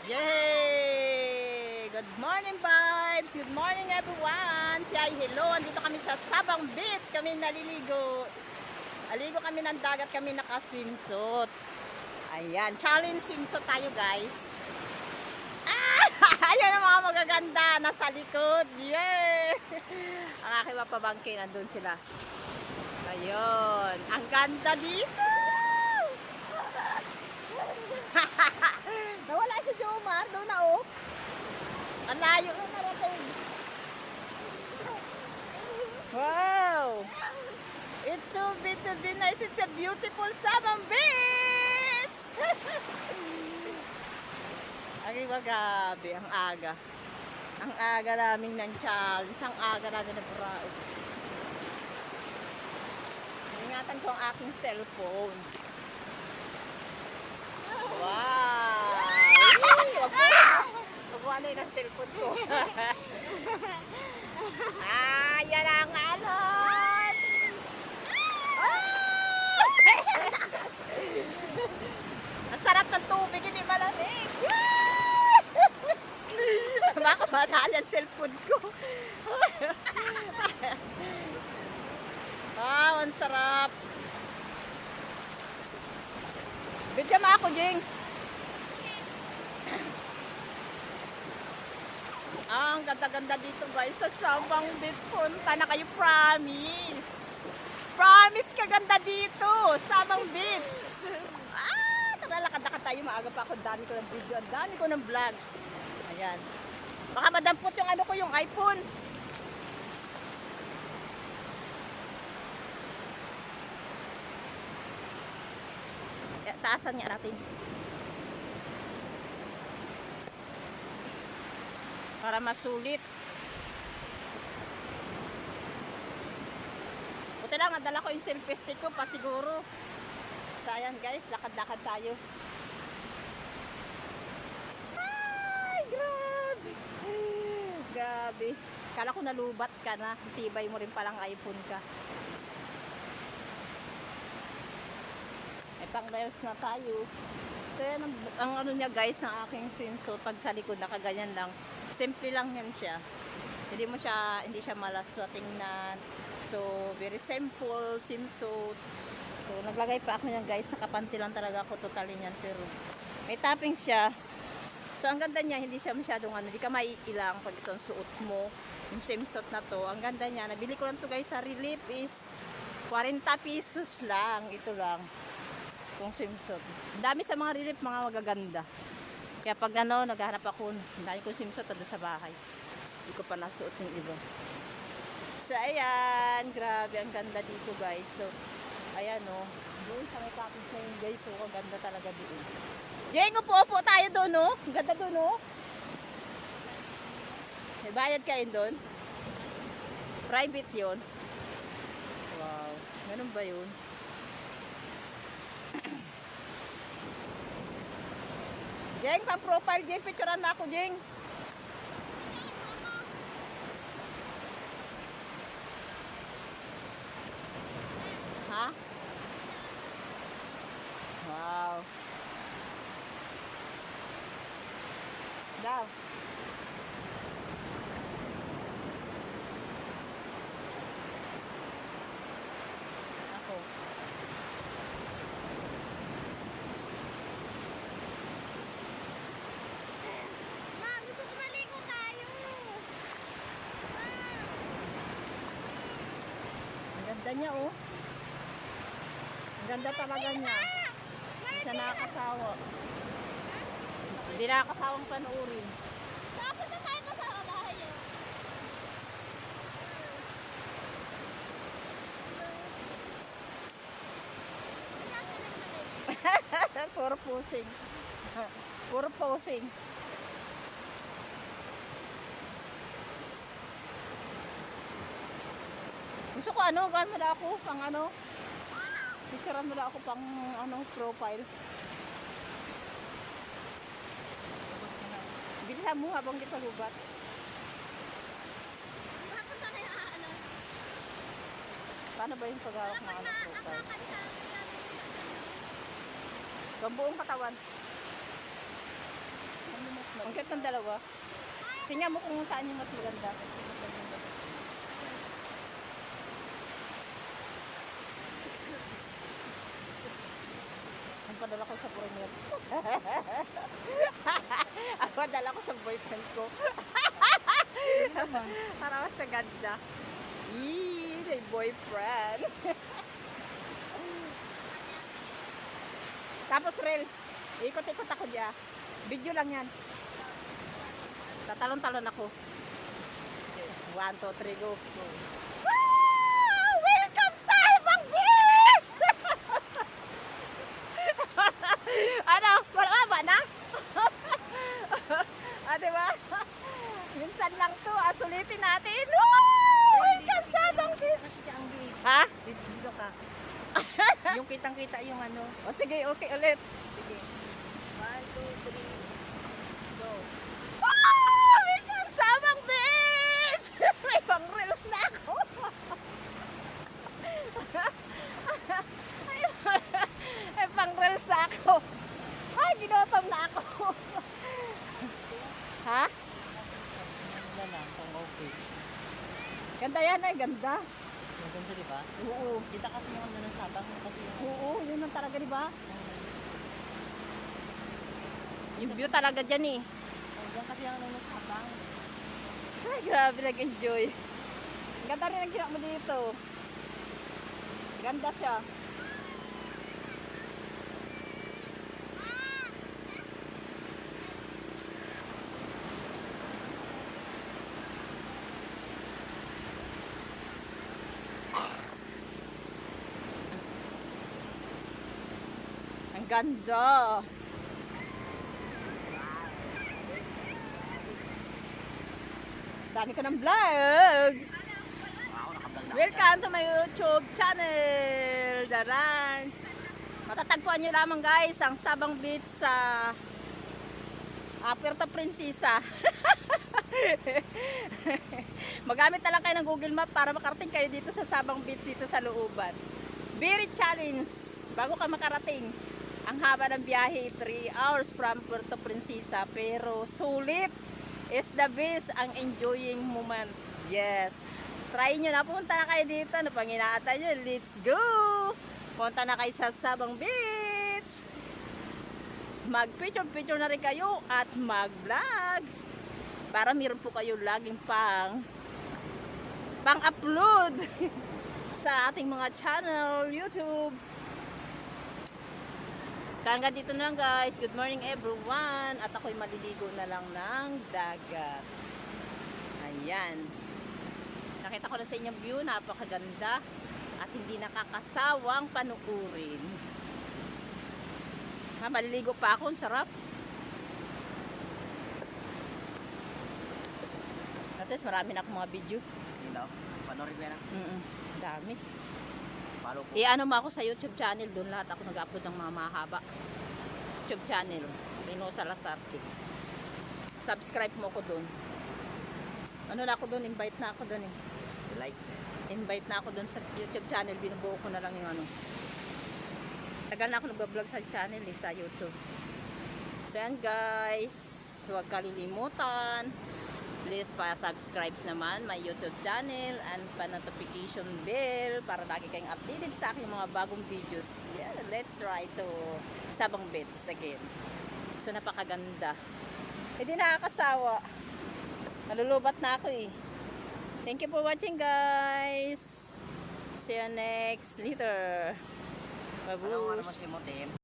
Yay! Good morning, vibes! Good morning, everyone! Say hello! Andito kami sa Sabang Beach. Kami naliligo. Aligo kami ng dagat. Kami naka-swimsuit. Ayan. Challenge swimsuit tayo, guys. Ah! Ayan ang mga magaganda. Nasa likod. Yay! Ang aking mapabangkin. Nandun sila. Ayun. Ang ganda dito! Nawala si Jomar. Doon na, oh. Ang layo na narating. Wow! It's so beautiful, nice. It's a beautiful Sabang Beach! Ay, magabi. Ang aga. Ang aga namin ng challenge. Ang aga namin ng buraot. Ingatan ko ang aking cellphone. Wow! Wag mo ano yun ang cellphone ko. Yan ang alon! Ang sarap ng tubig, hindi malamig. Baka matali ang cellphone ko. Wow, ang sarap. Bigyan mo ako, Jing. Ang ganda-ganda dito, guys, sa Sabang Beach. Punta na kayo, promise. Promise ka ganda dito, Sabang Beach. Tara, lakad-lakad tayo. Maaga pa ako. Dami ko ng video. Dami ko ng vlog. Ayan. Baka madampot yung ano ko, yung iPhone. Taasan nga natin. Para masulit. Buti lang, nadala ko yung selfie stick ko pa siguro. Sayang, guys, lakad-lakad tayo. Ay, grabe. Grabe. Kala ko nalubat ka na. Tibay mo rin palang iPhone ka. Ay, pang nails na tayo. So yan ang ano niya, guys, ng aking swimsuit. Pag sa likod, nakaganyan lang. Simple lang yan siya. Hindi siya malas sa tingnan. So, very simple swimsuit. So, naglagay pa ako niyan, guys. Nakapanty lang talaga ako totally niyan. Pero, may topping siya. So, ang ganda niya, hindi siya masyadong ano. Hindi ka maiilang pag itong suot mo. Yung swimsuit na to. Ang ganda niya. Nabili ko lang to, guys, sa Relief is 40 pesos lang. Ito lang. Itong swimsuit. Ang dami sa mga Relief, mga magaganda. Kaya pag ano, naghahanap ako, dahil ko swimsuit doon sa bahay. Hindi ko pa nasuot yung iba. So, ayan. Grabe, ang ganda dito, guys. So, ayan, oh. Doon sa may topic na yun, guys. So, ang ganda talaga doon. Jeng, upo-upo tayo doon, oh. Ang ganda doon, oh. May bayad kayo doon? Private yun. Wow. Ganun ba yun? Jeng, pang-profile, Jeng. Picturean na ako, Jeng. Ha? Wow. Daw. Ako. Gusto ko maligo tayo. Ang ganda niya, oh. Ang ganda talaga niya. Hindi siya nakakasawa. Hindi nakakasawang panuorin. Tapos na tayo sa bahay. Puro posing. Puro posing. Gusto ko ano, gawin mo na ako pang ano. Picturean mo na ako pang ano, profile. Bilisan mo habang kita lubat. Tapos na tayo Paano ba yung paghawak ng ano profile? Ang buong katawan. Ano mo Check ng dalawa. Tingnan mo kung saan yung mas maganda. Ang padala ko sa foreigner. Ang padala ko sa boyfriend ko. Para mas sa ganda. Eee, may boyfriend. Tapos reels. Ikot-ikot ako diya. Video lang yan. Tatalon-talon ako. 1, 2, 3, go. Wow! Welcome sa Ibang Beach! Ano? Wala na? Diba? Minsan lang to. Sulitin natin. Wow! Welcome sa Ibang Beach! Ang bilis. Ha? Dito ka. Yung kitang-kita yung ano. O sige, okay ulit. Sige. 1, 2, 3. Go. Wow! Welcome sa Ibang Beach! May pang reels na ako. May pang reels na ako. Ay, ginutom na ako. Ha? Wala lang. Pang okay. Ganda yan ay, ganda. Yung ganda, di ba? Oo. Kita kasi yung ano ng sabang. Kasi yung Oo, yun ang talaga, di ba? Yung view talaga dyan eh. yan kasi yung ano ng sabang. Ay, grabe nag-enjoy. Ganda rin ang ginawa mo dito. Ganda siya. Ang ganda. Dami ko ng vlog. Welcome to my YouTube channel. Daran. Matatagpuan nyo lamang guys ang Sabang Beach sa Puerto Princesa. Magamit na lang kayo ng Google Map para makarating kayo dito sa Sabang Beach dito sa looban. Very challenge bago ka makarating. Ang haba ng biyahe 3 hours from Puerto Princesa pero sulit. Is the best ang enjoying moment. Yes. Try nyo na. Punta na kayo dito. Ano pang inaatay nyo? Let's go! Punta na kayo sa Sabang Beach. Mag-picture-picture na rin kayo at mag-vlog. Para meron po kayo laging pang-upload sa ating mga channel, YouTube. So hanggang dito na lang guys. Good morning everyone. At ako'y maliligo na lang ng dagat. Ayan. Nakita ko na sa inyong view. Napakaganda. At hindi nakakasawang panukurin. Ha, maliligo pa ako. Ang sarap. At least marami na akong mga video. Sino? Panorin ko yan. Dami. Follow ko. I-ano mo ako sa YouTube channel. Doon lahat ako nag-upload ng mga mahaba. YouTube channel. Rino Salazar. Subscribe mo ko doon. Ano na ako doon? Invite na ako doon eh. Like. Invite na ako doon sa YouTube channel. Binubuo ko na lang yung ano. Tagal na ako nag-vlog sa channel eh, sa YouTube. So yan guys. Huwag kalilimutan. Please pa-subscribe naman my YouTube channel and pa-notification bell para lagi kayong updated sa aking mga bagong videos. Yeah, let's try to Sabang Beach again. So napakaganda. Hindi nakakasawa. Nalulubat na ako eh. Thank you for watching guys. See you next later. Ano nga Babush. naman si Motem?